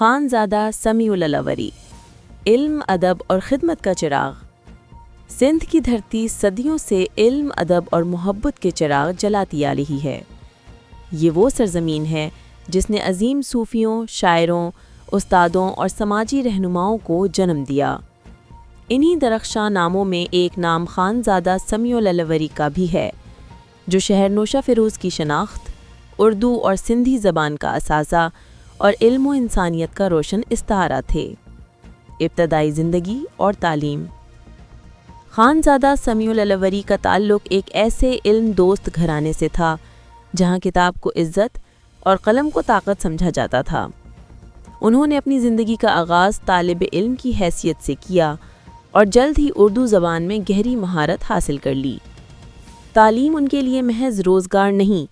خانزادہ سمیع العلوری، علم، ادب اور خدمت کا چراغ۔ سندھ کی دھرتی صدیوں سے علم، ادب اور محبت کے چراغ جلاتی آ رہی ہے۔ یہ وہ سرزمین ہے جس نے عظیم صوفیوں، شاعروں، استادوں اور سماجی رہنماؤں کو جنم دیا۔ انہی درخشاں ناموں میں ایک نام خانزادہ سمیع العلوری کا بھی ہے، جو شہر نوشہ فیروز کی شناخت، اردو اور سندھی زبان کا اثاثہ اور علم و انسانیت کا روشن استعارہ تھے۔ ابتدائی زندگی اور تعلیم۔ خانزادہ سمیع العلوری کا تعلق ایک ایسے علم دوست گھرانے سے تھا جہاں کتاب کو عزت اور قلم کو طاقت سمجھا جاتا تھا۔ انہوں نے اپنی زندگی کا آغاز طالب علم کی حیثیت سے کیا اور جلد ہی اردو زبان میں گہری مہارت حاصل کر لی۔ تعلیم ان کے لیے محض روزگار نہیں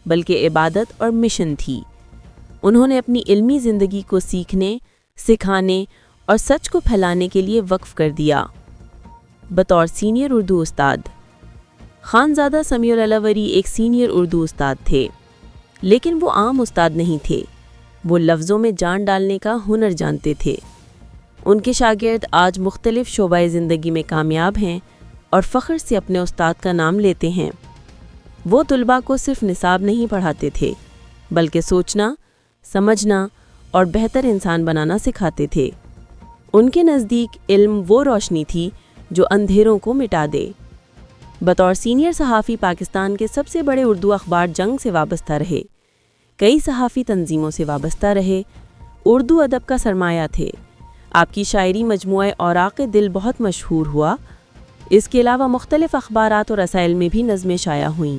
بلکہ عبادت اور مشن تھی۔ انہوں نے اپنی علمی زندگی کو سیکھنے، سکھانے اور سچ کو پھیلانے کے لیے وقف کر دیا۔ بطور سینئر اردو استاد، خانزادہ سمیع العلوری ایک سینئر اردو استاد تھے، لیکن وہ عام استاد نہیں تھے۔ وہ لفظوں میں جان ڈالنے کا ہنر جانتے تھے۔ ان کے شاگرد آج مختلف شعبۂ زندگی میں کامیاب ہیں اور فخر سے اپنے استاد کا نام لیتے ہیں۔ وہ طلباء کو صرف نصاب نہیں پڑھاتے تھے بلکہ سوچنا، سمجھنا اور بہتر انسان بنانا سکھاتے تھے۔ ان کے نزدیک علم وہ روشنی تھی جو اندھیروں کو مٹا دے۔ بطور سینئر صحافی پاکستان کے سب سے بڑے اردو اخبار جنگ سے وابستہ رہے، کئی صحافی تنظیموں سے وابستہ رہے، اردو ادب کا سرمایہ تھے۔ آپ کی شاعری مجموعہ اوراق دل بہت مشہور ہوا۔ اس کے علاوہ مختلف اخبارات اور رسائل میں بھی نظمیں شائع ہوئیں۔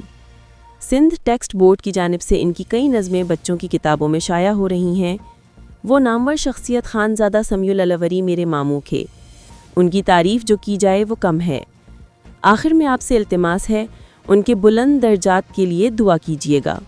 سندھ ٹیکسٹ بورڈ کی جانب سے ان کی کئی نظمیں بچوں کی کتابوں میں شائع ہو رہی ہیں۔ وہ نامور شخصیت خانزادہ سمیع العلوری میرے ماموں تھے۔ ان کی تعریف جو کی جائے وہ کم ہے۔ آخر میں آپ سے التماس ہے، ان کے بلند درجات کے لیے دعا کیجیے گا۔